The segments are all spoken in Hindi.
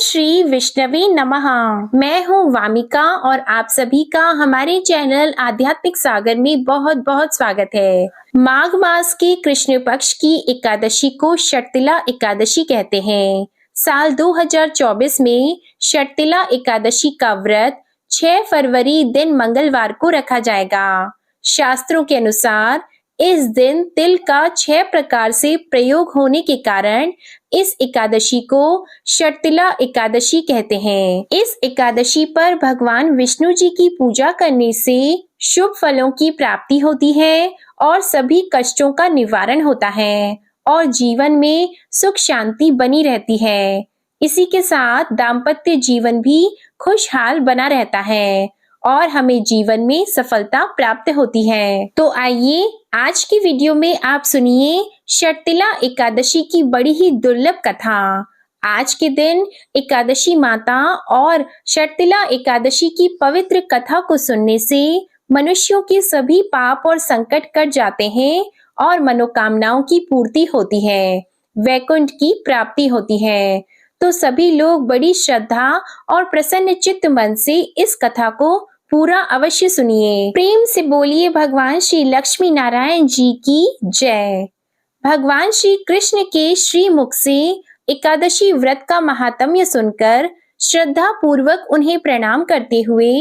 श्री विष्णवे नमः। मैं हूँ वामिका और आप सभी का हमारे चैनल आध्यात्मिक सागर में बहुत बहुत स्वागत है। माघ मास के कृष्ण पक्ष की एकादशी को षटतिला एकादशी कहते हैं। साल 2024 में षटतिला एकादशी का व्रत 6 फरवरी दिन मंगलवार को रखा जाएगा। शास्त्रों के अनुसार इस दिन तिल का 6 प्रकार से प्रयोग होने के कारण इस एकादशी को षटतिला एकादशी कहते हैं। इस एकादशी पर भगवान विष्णु जी की पूजा करने से शुभ फलों की प्राप्ति होती है और सभी कष्टों का निवारण होता है और जीवन में सुख शांति बनी रहती है। इसी के साथ दाम्पत्य जीवन भी खुशहाल बना रहता है और हमें जीवन में सफलता प्राप्त होती है। तो आइए आज की वीडियो में आप सुनिए षटतिला एकादशी की बड़ी ही दुर्लभ कथा। आज के दिन एकादशी माता और षटतिला एकादशी की पवित्र कथा को सुनने से मनुष्यों के सभी पाप और संकट कट जाते हैं और मनोकामनाओं की पूर्ति होती है, वैकुंठ की प्राप्ति होती है। तो सभी लोग बड़ी श्रद्धा और प्रसन्न चित्त मन से इस कथा को पूरा अवश्य सुनिए। प्रेम से बोलिए भगवान श्री लक्ष्मी नारायण जी की जय। भगवान श्री कृष्ण के श्री मुख से एकादशी व्रत का महात्म्य सुनकर श्रद्धा पूर्वक उन्हें प्रणाम करते हुए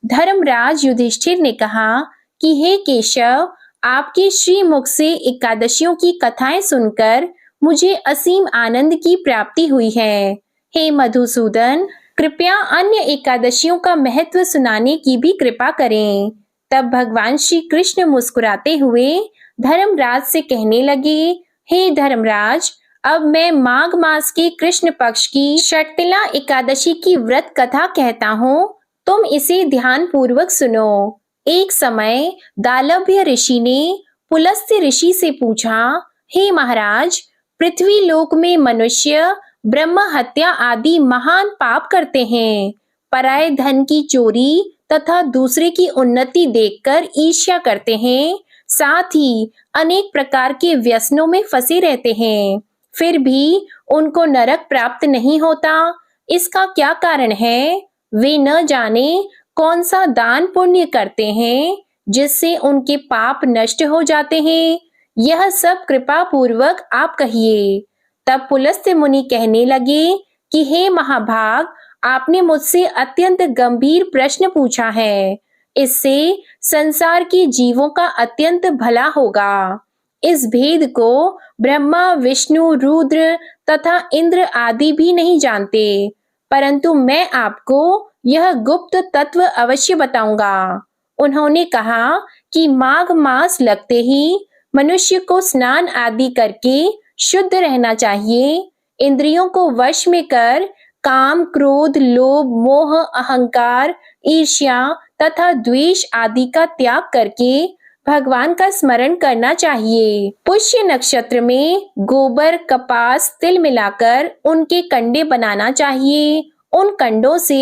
धर्मराज युधिष्ठिर ने कहा कि हे केशव, आपके श्री मुख से एकादशियों की कथाएं सुनकर मुझे असीम आनंद की प्राप्ति हुई है। हे मधुसूदन, कृपया अन्य एकादशियों का महत्व सुनाने की भी कृपा करें। तब भगवान श्री कृष्ण मुस्कुराते हुए धर्मराज से कहने लगे, हे धर्मराज, अब मैं माघ मास के कृष्ण पक्ष की षटतिला एकादशी की व्रत कथा कहता हूँ, तुम इसे ध्यान पूर्वक सुनो। एक समय दालभ्य ऋषि ने पुलस्त्य ऋषि से पूछा, हे महाराज, पृथ्वी लोक में मनुष्य ब्रह्म हत्या आदि महान पाप करते हैं, पराये धन की चोरी तथा दूसरे की उन्नति देखकर ईर्ष्या करते हैं, साथ ही अनेक प्रकार के व्यसनों में फंसे रहते हैं, फिर भी उनको नरक प्राप्त नहीं होता। इसका क्या कारण है? वे न जाने कौन सा दान पुण्य करते हैं जिससे उनके पाप नष्ट हो जाते हैं। यह सब कृपा पूर्वक आप कहिए। तब पुलस्त्य मुनि कहने लगे कि हे महाभाग, आपने मुझसे अत्यंत गंभीर प्रश्न पूछा है। इससे संसार के जीवों का अत्यंत भला होगा। इस भेद को ब्रह्मा, विष्णु, रुद्र तथा इंद्र आदि भी नहीं जानते, परंतु मैं आपको यह गुप्त तत्व अवश्य बताऊंगा। उन्होंने कहा कि माघ मास लगते ही मनुष्य को स्नान आदि करके शुद्ध रहना चाहिए। इंद्रियों को वश में कर काम, क्रोध, लोभ, मोह, अहंकार, ईर्ष्या तथा द्वेष आदि का त्याग करके भगवान का स्मरण करना चाहिए। पुष्य नक्षत्र में गोबर, कपास, तिल मिलाकर उनके कंडे बनाना चाहिए। उन कंडों से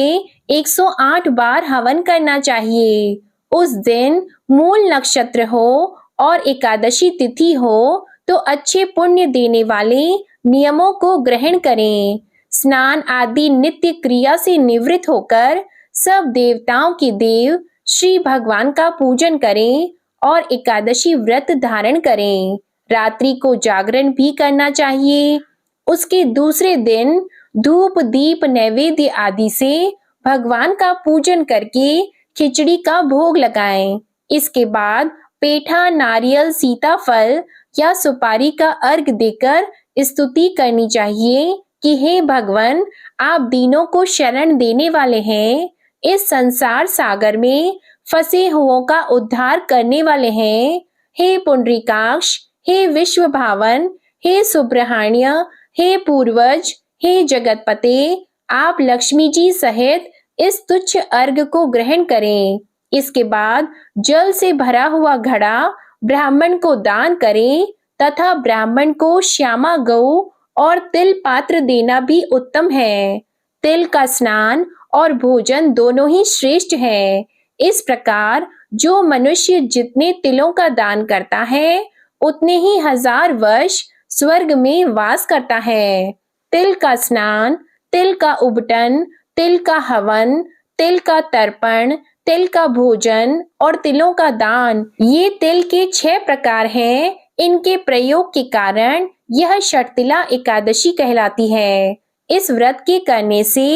108 बार हवन करना चाहिए। उस दिन मूल नक्षत्र हो और एकादशी तिथि हो तो अच्छे पुण्य देने वाले नियमों को ग्रहण करें। स्नान आदि नित्य क्रिया से निवृत्त होकर सब देवताओं के देव श्री भगवान का पूजन करें और एकादशी व्रत धारण करें। रात्रि को जागरण भी करना चाहिए। उसके दूसरे दिन धूप, दीप, नैवेद्य आदि से भगवान का पूजन करके खिचड़ी का भोग लगाएं। इसके बाद पेठा, नारियल, सीताफल या सुपारी का अर्घ देकर स्तुति करनी चाहिए कि हे भगवान, आप दीनों को शरण देने वाले हैं, इस संसार सागर में फंसे हुओं का उद्धार करने वाले हैं। हे पुंडरीकाक्ष, हे विश्व भावन, हे सुब्रहाण्य, हे पूर्वज, हे जगतपते, आप लक्ष्मी जी सहित इस तुच्छ अर्घ को ग्रहण करें। इसके बाद जल से भरा हुआ घड़ा ब्राह्मण को दान करें तथा ब्राह्मण को श्यामा गऊ और तिल पात्र देना भी उत्तम है। तिल का स्नान और भोजन दोनों ही श्रेष्ठ है। इस प्रकार जो मनुष्य जितने तिलों का दान करता है उतने ही 1000 वर्ष स्वर्ग में वास करता है। तिल का स्नान तिल का उबटन, तिल का हवन, तिल का तर्पण, तिल का भोजन और तिलों का दान, ये तिल के 6 प्रकार हैं। इनके प्रयोग के कारण यह षटतिला एकादशी कहलाती है। इस व्रत के करने से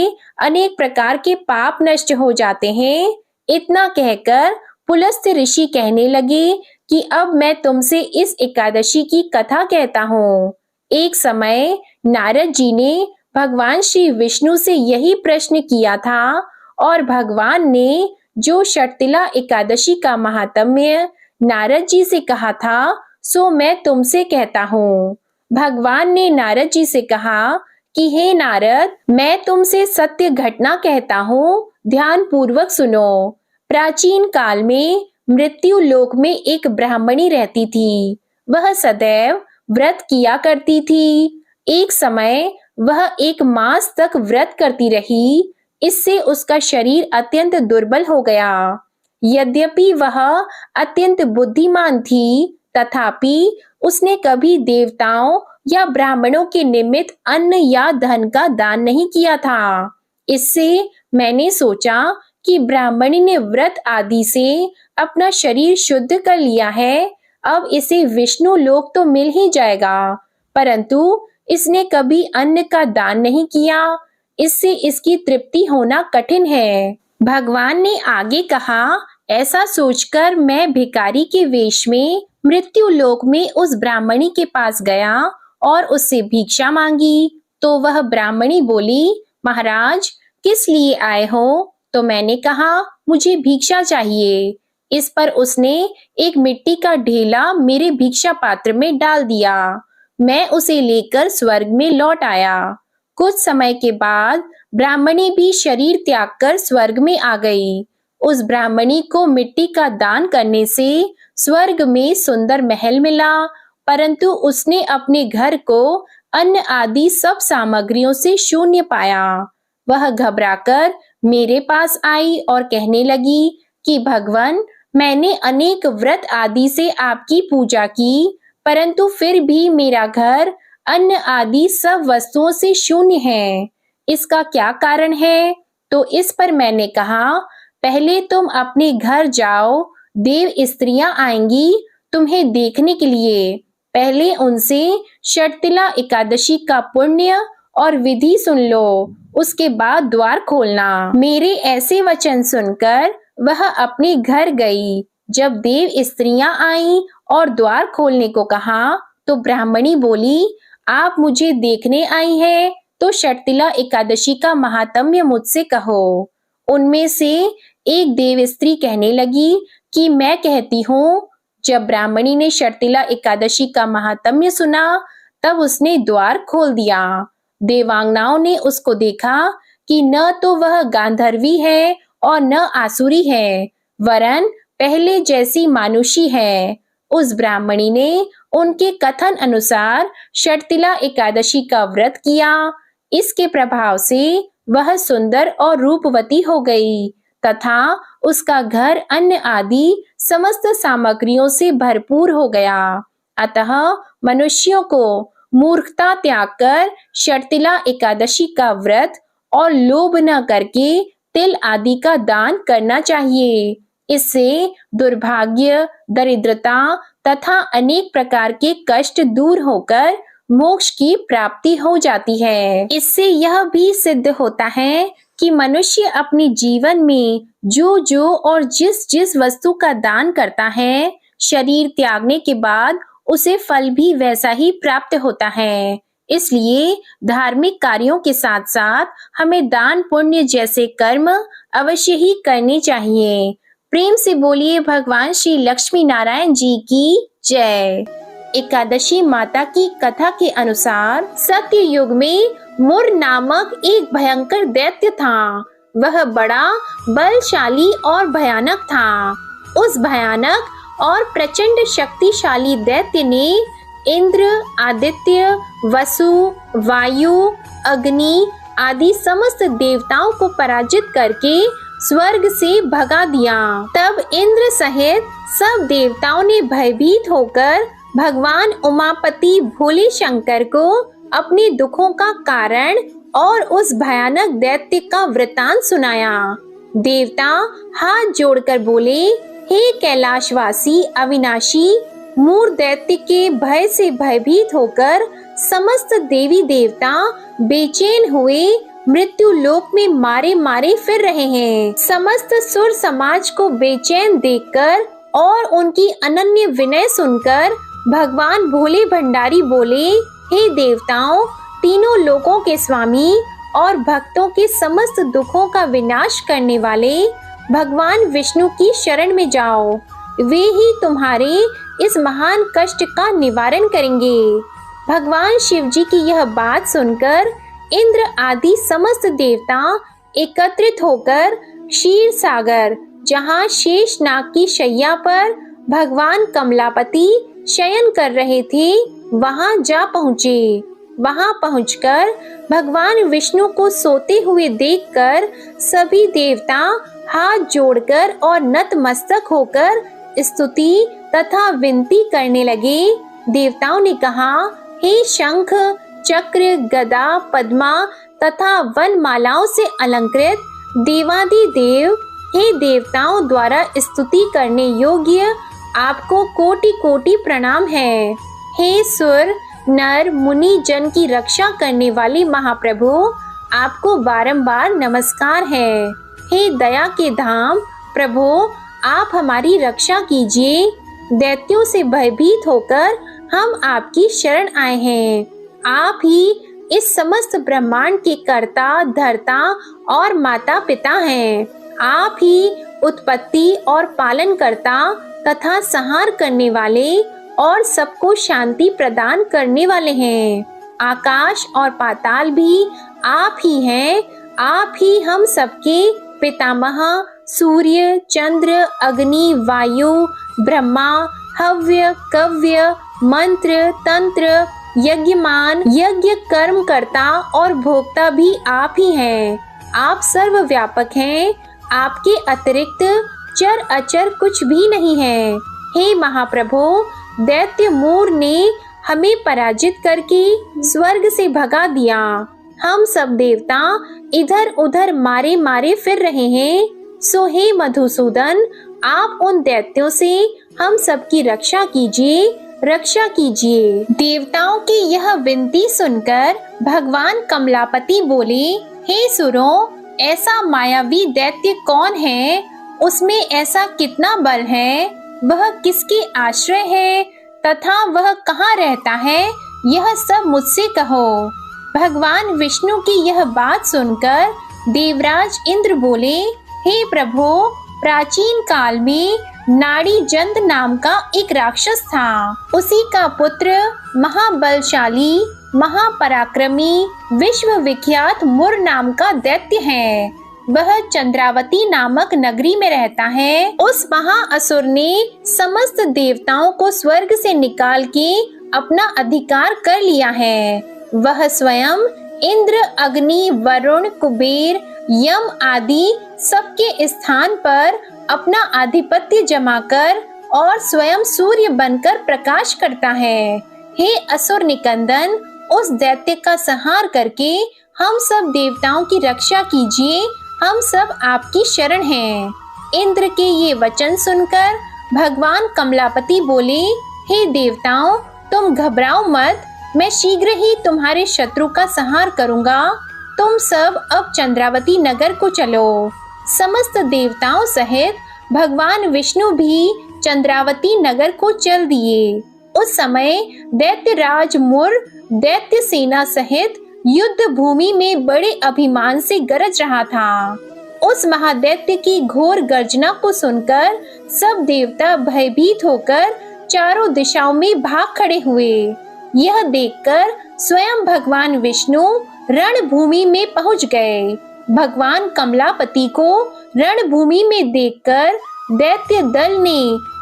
अनेक प्रकार के पाप नष्ट हो जाते हैं। इतना कहकर पुलस्त्य ऋषि कहने लगे कि अब मैं तुमसे इस एकादशी की कथा कहता हूँ। एक समय नारद जी ने भगवान श्री विष्णु से यही प्रश्न किया था और भगवान ने जो षटतिला एकादशी का महात्म्य नारद जी से कहा था, सो मैं तुमसे कहता हूँ। भगवान ने नारद जी से कहा कि हे नारद, मैं तुमसे सत्य घटना कहता हूँ, ध्यान पूर्वक सुनो। प्राचीन काल में मृत्यु लोक में एक ब्राह्मणी रहती थी। वह सदैव व्रत किया करती थी। एक समय वह 1 मास तक व्रत करती रही। इससे उसका शरीर अत्यंत दुर्बल हो गया। यद्यपि वह अत्यंत बुद्धिमान थी, तथापि उसने कभी देवताओं या ब्राह्मणों के निमित्त अन्न या धन का दान नहीं किया था। इससे मैंने सोचा कि ब्राह्मणी ने व्रत आदि से अपना शरीर शुद्ध कर लिया है, अब इसे विष्णु लोक तो मिल ही जाएगा, परंतु इसने कभी अन्न का दान नहीं किया। इससे इसकी तृप्ति होना कठिन है। भगवान ने आगे कहा, ऐसा सोचकर मैं भिखारी के वेश में मृत्यु लोक में उस ब्राह्मणी के पास गया और उससे भिक्षा मांगी। तो वह ब्राह्मणी बोली, महाराज किस लिए आए हो? तो मैंने कहा, मुझे भिक्षा चाहिए। इस पर उसने एक मिट्टी का ढेला मेरे भिक्षा पात्र में डाल दिया। मैं उसे लेकर स्वर्ग में लौट आया। कुछ समय के बाद ब्राह्मणी भी शरीर त्याग कर स्वर्ग में आ गई। उस ब्राह्मणी को मिट्टी का दान करने से स्वर्ग में सुंदर महल मिला, परंतु उसने अपने घर को अन्न आदि सब सामग्रियों से शून्य पाया। वह घबराकर मेरे पास आई और कहने लगी कि भगवान, मैंने अनेक व्रत आदि से आपकी पूजा की, परंतु फिर भी मेरा घर अन्न आदि सब वस्तुओं से शून्य है। इसका क्या कारण है? तो इस पर मैंने कहा, पहले तुम अपने घर जाओ, देव स्त्रियां आएंगी तुम्हें देखने के लिए। पहले उनसे षटतिला एकादशी का पुण्य और विधि सुन लो, उसके बाद द्वार खोलना। मेरे ऐसे वचन सुनकर वह अपने घर गई। जब देव स्त्रियां आईं और द्वार खोलने को कहा, तो ब्राह्मणी बोली, आप मुझे देखने आई हैं, तो षटतिला एकादशी का महात्म्य मुझसे कहो। उनमें से एक देव स्त्री कहने लगी कि मैं कहती हूँ। जब ब्राह्मणी ने षटतिला एकादशी का महात्म्य सुना, तब उसने द्वार खोल दिया। देवांगनाओं ने उसको देखा कि न तो वह गांधर्वी है और न आसुरी है, वरन पहले जैसी मानुषी है। उस ब्राह्मणी ने उनके कथन अनुसार षटतिला एकादशी का व्रत किया। इसके प्रभाव से वह सुंदर और रूपवती हो गई तथा उसका घर अन्न आदि समस्त सामग्रियों से भरपूर हो गया। अतः मनुष्यों को मूर्खता त्याग कर षटतिला एकादशी का व्रत और लोभ न करके तिल आदि का दान करना चाहिए। इससे दुर्भाग्य, दरिद्रता तथा अनेक प्रकार के कष्ट दूर होकर मोक्ष की प्राप्ति हो जाती है। इससे यह भी सिद्ध होता है कि मनुष्य अपने जीवन में जो जो और जिस जिस वस्तु का दान करता है, शरीर त्यागने के बाद उसे फल भी वैसा ही प्राप्त होता है। इसलिए धार्मिक कार्यों के साथ साथ हमें दान पुण्य जैसे कर्म अवश्य ही करने चाहिए। प्रेम से बोलिए भगवान श्री लक्ष्मी नारायण जी की जय। एकादशी माता की कथा के अनुसार सत्य युग में मुर नामक एक भयंकर दैत्य था। वह बड़ा बलशाली और भयानक था। उस भयानक और प्रचंड शक्तिशाली दैत्य ने इंद्र, आदित्य, वसु, वायु, अग्नि आदि समस्त देवताओं को पराजित करके स्वर्ग से भगा दिया। तब इंद्र सहित सब देवताओं ने भयभीत होकर भगवान उमापति भोले शंकर को अपने दुखों का कारण और उस भयानक दैत्य का वृतांत सुनाया। देवता हाथ जोड़कर बोले, हे कैलाशवासी अविनाशी, मूर दैत्य के भय से भयभीत होकर समस्त देवी देवता बेचैन हुए मृत्यु लोक में मारे मारे फिर रहे हैं। समस्त सुर समाज को बेचैन देखकर और उनकी अनन्य विनय सुनकर भगवान भोले भंडारी बोले, हे देवताओं, तीनों लोकों के स्वामी और भक्तों के समस्त दुखों का विनाश करने वाले भगवान विष्णु की शरण में जाओ। वे ही तुम्हारे इस महान कष्ट का निवारण करेंगे। भगवान शिव जी की यह बात सुनकर इंद्र आदि समस्त देवता एकत्रित होकर क्षीर सागर, जहाँ शेष नाग की शैया पर भगवान कमलापति शयन कर रहे थे, वहां जा पहुँचे। वहां पहुंचकर भगवान विष्णु को सोते हुए देखकर सभी देवता हाथ जोड़कर और नतमस्तक होकर स्तुति तथा विनती करने लगे। देवताओं ने कहा, हे शंख चक्र गदा पद्मा तथा वनमालाओं से अलंकृत देवादिदेव, हे देवताओं द्वारा स्तुति करने योग्य आपको कोटि कोटि प्रणाम है। हे सुर नर मुनि जन की रक्षा करने वाले महाप्रभु, आपको बारंबार नमस्कार है। हे दया के धाम प्रभु, आप हमारी रक्षा कीजिए। दैत्यों से भयभीत होकर हम आपकी शरण आए हैं। आप ही इस समस्त ब्रह्मांड के कर्ता धर्ता और माता पिता हैं। आप ही उत्पत्ति और पालन करता तथा संहार करने वाले और सबको शांति प्रदान करने वाले हैं। आकाश और पाताल भी आप ही हैं। आप ही हम सबके पितामह, सूर्य चंद्र अग्नि वायु ब्रह्मा, हव्य कव्य मंत्र तंत्र यज्ञमान यज्ञ कर्म करता और भोक्ता भी आप ही हैं। आप सर्वव्यापक हैं। आपके अतिरिक्त चर अचर कुछ भी नहीं है। हे महाप्रभु, दैत्य मूर ने हमें पराजित करके स्वर्ग से भगा दिया। हम सब देवता इधर उधर मारे मारे फिर रहे हैं। सो हे मधुसूदन, आप उन दैत्यों से हम सबकी रक्षा कीजिए, रक्षा कीजिए। देवताओं की यह विनती सुनकर भगवान कमलापति बोले, हे सुरों, ऐसा मायावी दैत्य कौन है? उसमें ऐसा कितना बल है? वह किसके आश्रय है तथा वह कहाँ रहता है? यह सब मुझसे कहो। भगवान विष्णु की यह बात सुनकर देवराज इंद्र बोले, हे प्रभु, प्राचीन काल में नाड़ी जंत नाम का एक राक्षस था। उसी का पुत्र महाबलशाली महापराक्रमी विश्व विख्यात मुर नाम का दैत्य है। वह चंद्रावती नामक नगरी में रहता है। उस महाअसुर ने समस्त देवताओं को स्वर्ग से निकाल के अपना अधिकार कर लिया है। वह स्वयं इंद्र अग्नि वरुण कुबेर यम आदि सबके स्थान पर अपना आधिपत्य जमाकर और स्वयं सूर्य बनकर प्रकाश करता है। हे असुर निकंदन, उस दैत्य का संहार करके हम सब देवताओं की रक्षा कीजिए। हम सब आपकी शरण हैं। इंद्र के ये वचन सुनकर भगवान कमलापति बोले, हे देवताओं, तुम घबराओ मत, मैं शीघ्र ही तुम्हारे शत्रु का संहार करूंगा। तुम सब अब चंद्रावती नगर को चलो। समस्त देवताओं सहित भगवान विष्णु भी चंद्रावती नगर को चल दिए। उस समय दैत्यराज मुर दैत्य सेना सहित युद्ध भूमि में बड़े अभिमान से गरज रहा था। उस महादैत्य की घोर गर्जना को सुनकर सब देवता भयभीत होकर चारों दिशाओं में भाग खड़े हुए। यह देखकर स्वयं भगवान विष्णु रणभूमि में पहुंच गए। भगवान कमलापति को रणभूमि में देखकर दैत्य दल ने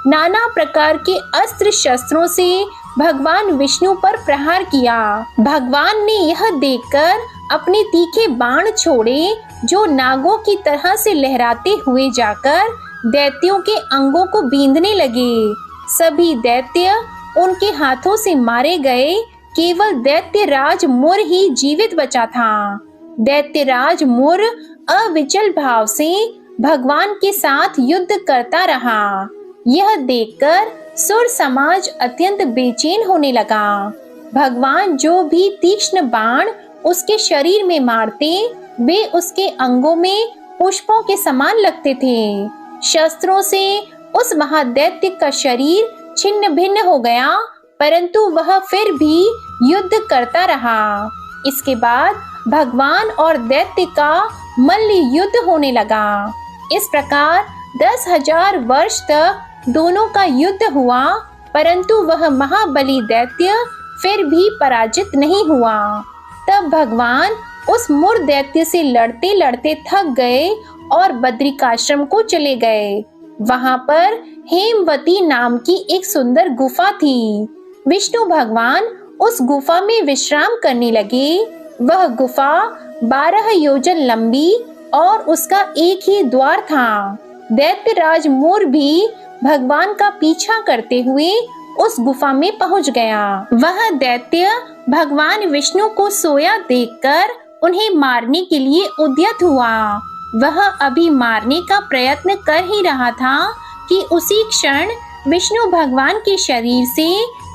नाना प्रकार के अस्त्र शस्त्रों से भगवान विष्णु पर प्रहार किया। भगवान ने यह देखकर अपने तीखे बाण छोड़े, जो नागों की तरह से लहराते हुए जाकर दैत्यों के अंगों को बींधने लगे। सभी दैत्य उनके हाथों से मारे गए। केवल दैत्य राज मुर ही जीवित बचा था। दैत्यराज मुर अविचल भाव से भगवान के साथ युद्ध करता रहा। यह देखकर सुर समाज अत्यंत बेचैन होने लगा। भगवान जो भी तीक्ष्ण बाण उसके शरीर में मारते वे उसके अंगों में पुष्पों के समान लगते थे। शस्त्रों से उस महादैत्य का शरीर छिन्न भिन्न हो गया, परंतु वह फिर भी युद्ध करता रहा। इसके बाद भगवान और दैत्य का मल्ल युद्ध होने लगा। इस प्रकार 10,000 वर्ष तक दोनों का युद्ध हुआ, परंतु वह महाबली दैत्य फिर भी पराजित नहीं हुआ। तब भगवान उस मुर दैत्य से लड़ते लड़ते थक गए और बद्रिकाश्रम को चले गए। वहां पर हेमवती नाम की एक सुंदर गुफा थी। विष्णु भगवान उस गुफा में विश्राम करने लगे। वह गुफा 12 योजन लंबी और उसका एक ही द्वार था। दैत्यराज मुर भी भगवान का पीछा करते हुए उस गुफा में पहुंच गया। वह दैत्य भगवान विष्णु को सोया देखकर उन्हें मारने के लिए उद्यत हुआ। वह अभी मारने का प्रयत्न कर ही रहा था कि उसी क्षण विष्णु भगवान के शरीर से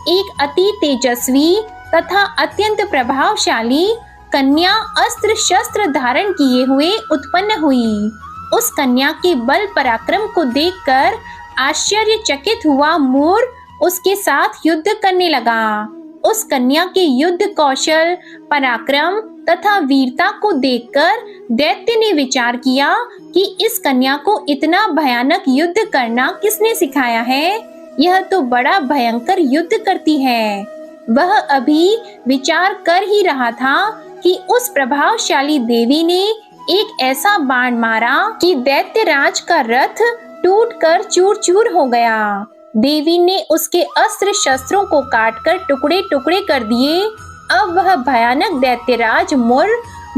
एक अति तेजस्वी तथा अत्यंत प्रभावशाली कन्या अस्त्र शस्त्र धारण किए हुए उत्पन्न हुई। उस कन्या के बल पराक्रम को देखकर आश्चर्यचकित हुआ मुर उसके साथ युद्ध करने लगा। उस कन्या के युद्ध कौशल, पराक्रम तथा वीरता को देखकर दैत्य ने विचार किया कि इस कन्या को इतना भयानक युद्ध करना किसने सिखाया है? यह तो बड़ा भयंकर युद्ध करती है। वह अभी विचार कर ही रहा था कि उस प्रभावशाली देवी ने एक ऐसा बाण मारा कि दैत्यराज का रथ टूटकर चूर-चूर हो गया। देवी ने उसके अस्त्र शस्त्रों को काटकर टुकड़े टुकड़े कर दिए। अब वह भयानक दैत्यराज मुर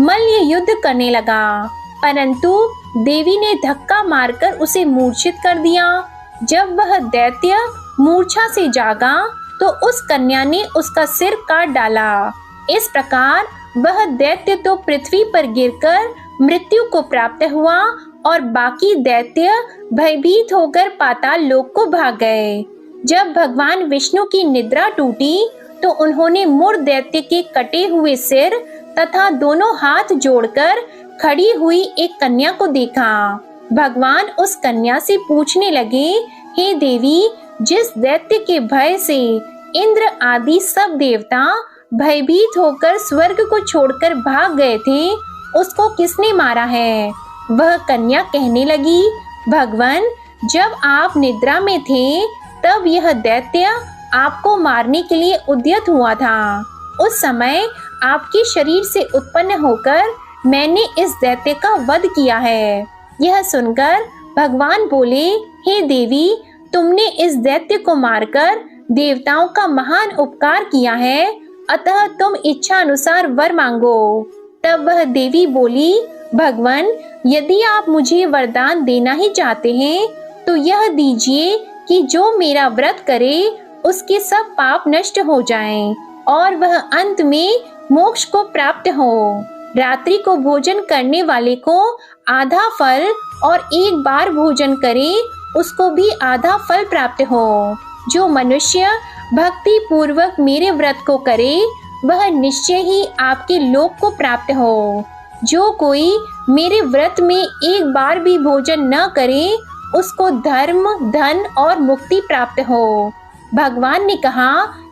मल्ल युद्ध करने लगा, परंतु देवी ने धक्का मारकर उसे मूर्छित कर दिया। जब वह दैत्य मूर्छा से जागा तो उस कन्या ने उसका सिर काट डाला। इस प्रकार वह दैत्य तो पृथ्वी पर गिरकर मृत्यु को प्राप्त हुआ और बाकी दैत्य भयभीत होकर पाताल लोक को भाग गए। जब भगवान विष्णु की निद्रा टूटी तो उन्होंने मुर दैत्य के कटे हुए सिर तथा दोनों हाथ जोड़कर खड़ी हुई एक कन्या को देखा। भगवान उस कन्या से पूछने लगे, हे देवी, जिस दैत्य के भय से इंद्र आदि सब देवता भयभीत होकर स्वर्ग को छोड़कर भाग गए थे, उसको किसने मारा है? वह कन्या कहने लगी, भगवान, जब आप निद्रा में थे तब यह दैत्य आपको मारने के लिए उद्यत हुआ था। उस समय आपके शरीर से उत्पन्न होकर मैंने इस दैत्य का वध किया है। यह सुनकर भगवान बोले, हे देवी, तुमने इस दैत्य को मारकर देवताओं का महान उपकार किया है, अतः तुम इच्छा अनुसार वर मांगो। तब वह देवी बोली, भगवान, यदि आप मुझे वरदान देना ही चाहते हैं तो यह दीजिए कि जो मेरा व्रत करे उसके सब पाप नष्ट हो जाएं और वह अंत में मोक्ष को प्राप्त हो। रात्रि को भोजन करने वाले को आधा फल और एक बार भोजन करे उसको भी आधा फल प्राप्त हो। जो मनुष्य भक्ति पूर्वक मेरे व्रत को करे वह निश्चय ही आपके लोक को प्राप्त हो। जो कोई मेरे व्रत में एक बार भी भोजन न करे उसको धर्म, धन और मुक्ति प्राप्त हो। भगवान ने कहा,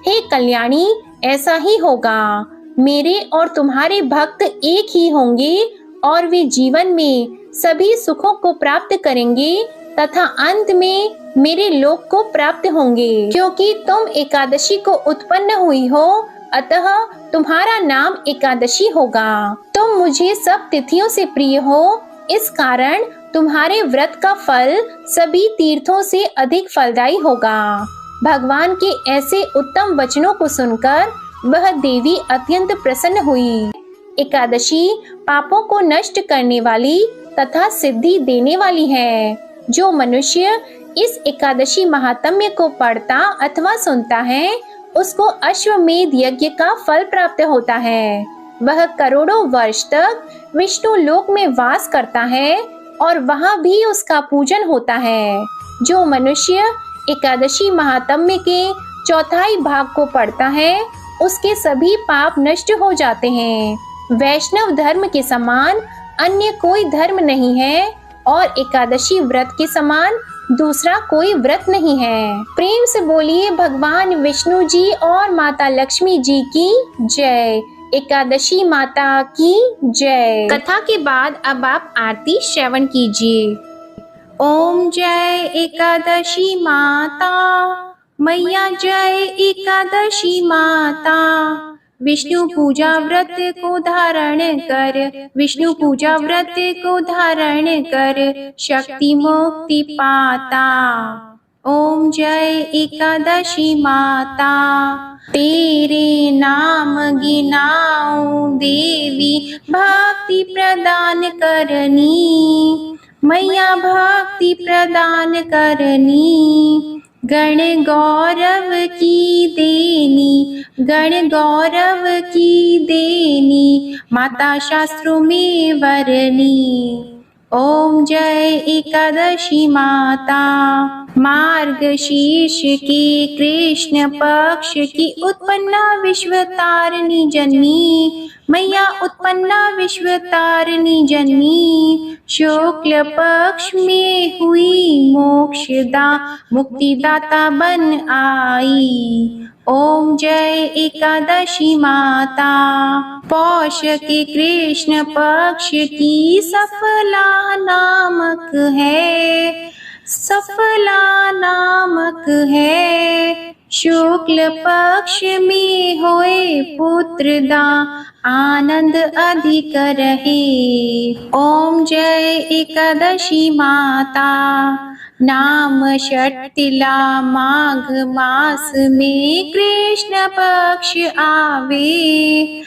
हे कल्याणी, ऐसा ही होगा। मेरे और तुम्हारे भक्त एक ही होंगे और वे जीवन में सभी सुखों को प्राप्त करेंगे तथा अंत में मेरे लोक को प्राप्त होंगे। क्योंकि तुम एकादशी को उत्पन्न हुई हो, अतः तुम्हारा नाम एकादशी होगा। तुम मुझे सब तिथियों से प्रिय हो, इस कारण तुम्हारे व्रत का फल सभी तीर्थों से अधिक फलदायी होगा। भगवान के ऐसे उत्तम वचनों को सुनकर वह देवी अत्यंत प्रसन्न हुई। एकादशी पापों को नष्ट करने वाली तथा सिद्धि देने वाली है। जो मनुष्य इस एकादशी महात्म्य को पढ़ता अथवा सुनता है उसको अश्वमेध यज्ञ का फल प्राप्त होता है। वह करोड़ों वर्ष तक विष्णु लोक में वास करता है और वहाँ भी उसका पूजन होता है। जो मनुष्य एकादशी महात्म्य के चौथाई भाग को पढ़ता है उसके सभी पाप नष्ट हो जाते हैं। वैष्णव धर्म के समान अन्य कोई धर्म नहीं है और एकादशी व्रत के समान दूसरा कोई व्रत नहीं है। प्रेम से बोलिए भगवान विष्णु जी और माता लक्ष्मी जी की जय। एकादशी माता की जय। कथा के बाद अब आप आरती श्रवण कीजिए। ओम जय एकादशी माता मैया, जय एकादशी माता। विष्णु पूजा व्रत को धारण कर, विष्णु पूजा व्रत को धारण कर, शक्ति मुक्ति पाता। ओम जय एकादशी माता। तेरे नाम गिनाऊं देवी, भक्ति प्रदान करनी मैया, भक्ति प्रदान करनी। गण गौरव की देनी, गण गौरव की देनी, माता शास्त्रों में वरनी। ओम जय एकादशी माता। मार्गशीर्ष की कृष्ण पक्ष की उत्पन्ना विश्व तारिणी जन्मी मैया, उत्पन्ना विश्व तारिणी जन्मी। शुक्ल पक्ष में हुई मोक्षदा, मुक्तिदाता बन आई। ओम जय एकादशी माता। पौष के कृष्ण पक्ष की सफला नामक है, सफला नामक है। शुक्ल पक्ष में होए पुत्रदा, आनंद अधिक रहे। ओम जय एकादशी माता। नाम षटतिला माघ मास में कृष्ण पक्ष आवे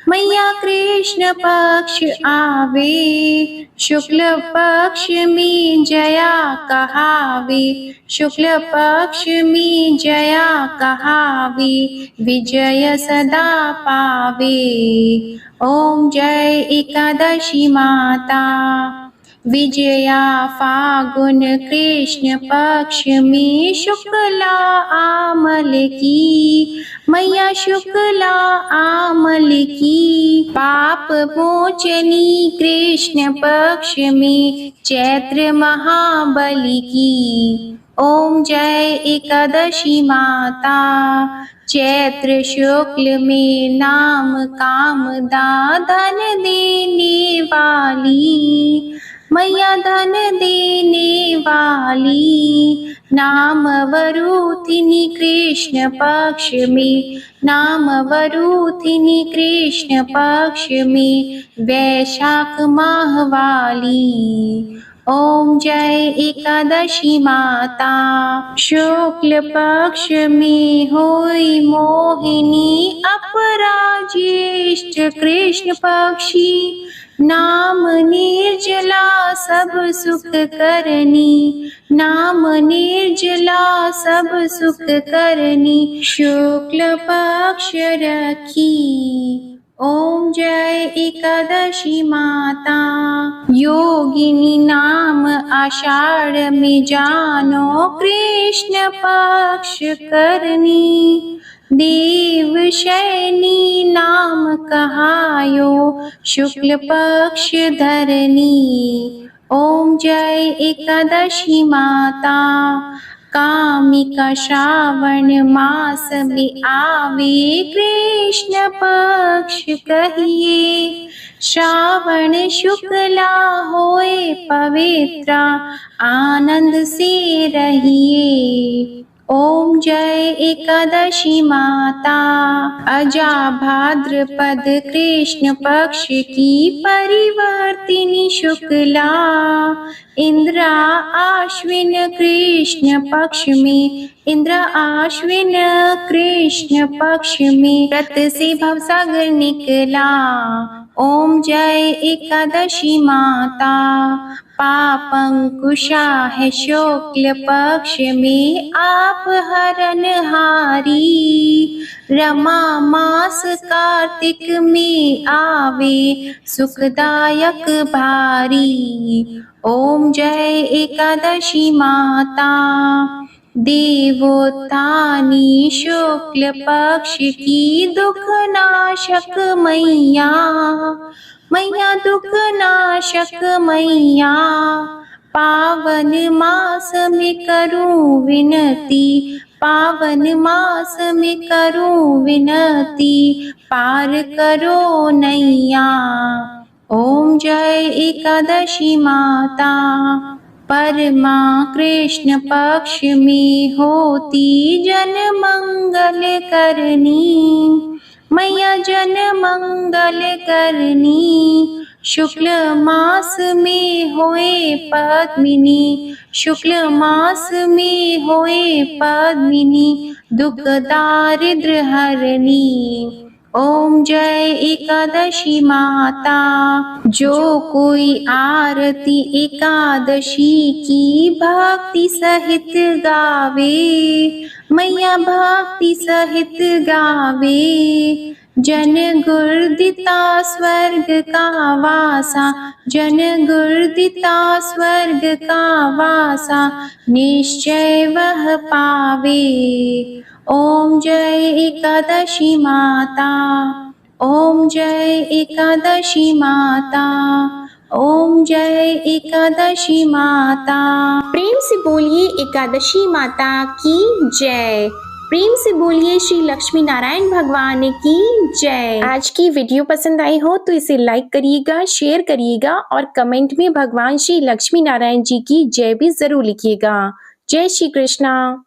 मैया, कृष्ण पक्ष आवे। शुक्ल पक्ष में जया कहावे, शुक्ल पक्ष में जया कहावे, विजय सदा पावे। ओम जय एकादशी माता। विजया फागुन कृष्ण पक्ष में शुक्ला आमल की मैया, शुक्ला आमल की। पाप मोचनी कृष्ण पक्ष में चैत्र महाबली की। ओम जय एकादशी माता। चैत्र शुक्ल में नाम कामदा, धन देने वाली मैया, धन देने वाली। नाम वरूथिनी कृष्ण पक्ष में, नाम वरूथिनी कृष्ण पक्ष में, वैशाख माह वाली। ओम जय एकादशी माता। शुक्ल पक्ष में होई मोहिनी, अपराज्येष्ठ कृष्ण पक्षी। नाम निर्जला सब सुख करनी, नाम निर्जला सब सुख करनी। शुक्ल पक्ष रखी। ओम जय एकादशी माता। योगिनी नाम आषाढ़ में जानो, कृष्ण पक्ष करनी। देव शयनी नाम कहायो, शुक्ल पक्ष धरनी। ओम जय एकादशी माता। कामिका श्रावण मास में आवे, कृष्ण पक्ष कहिए। श्रावण शुक्ला होए पवित्रा, आनंद से रहिए। ओम जय एकादशी माता। अजा भाद्रपद कृष्ण पक्ष की परिवर्तिनी शुक्ला। इंद्रा आश्विन कृष्ण पक्ष में, इंद्र आश्विन कृष्ण पक्ष में, व्रत से भवसागर निकला। ओम जय एकादशी माता। पापंकुशा है शुक्ल पक्ष में आप हरनहारी। रमा मास कार्तिक में आवे सुखदायक भारी। ओम जय एकादशी माता। देवोत्थानी शुक्ल पक्ष की दुख नाशक मैया। मैया दुख नाशक मैया। पावन मास में करूं विनती। पावन मास में करूं विनती। पार करो नैया। ओम जय एकादशी माता। परमा कृष्ण पक्ष में होती जन मंगल करनी। मैया जन मंगल करनी। शुक्ल मास में होए पद्मिनी। शुक्ल मास में होए पद्मिनी। दुख दारिद्र हरनी। ओम जय एकादशी माता। जो कोई आरती एकादशी की भक्ति सहित गावे। मैया भक्ति सहित गावे। जन गुर्दिता स्वर्ग का वासा। जन गुर्दिता स्वर्ग का वासा। निश्चय वह पावे। ओम जय एकादशी माता। ओम जय एकादशी माता। ओम जय एकादशी माता। प्रेम से बोलिए एकादशी माता की जय। प्रेम से बोलिए श्री लक्ष्मी नारायण भगवान की जय। आज की वीडियो पसंद आई हो तो इसे लाइक करिएगा, शेयर करिएगा और कमेंट में भगवान श्री लक्ष्मी नारायण जी की जय भी जरूर लिखिएगा। जय श्री कृष्णा।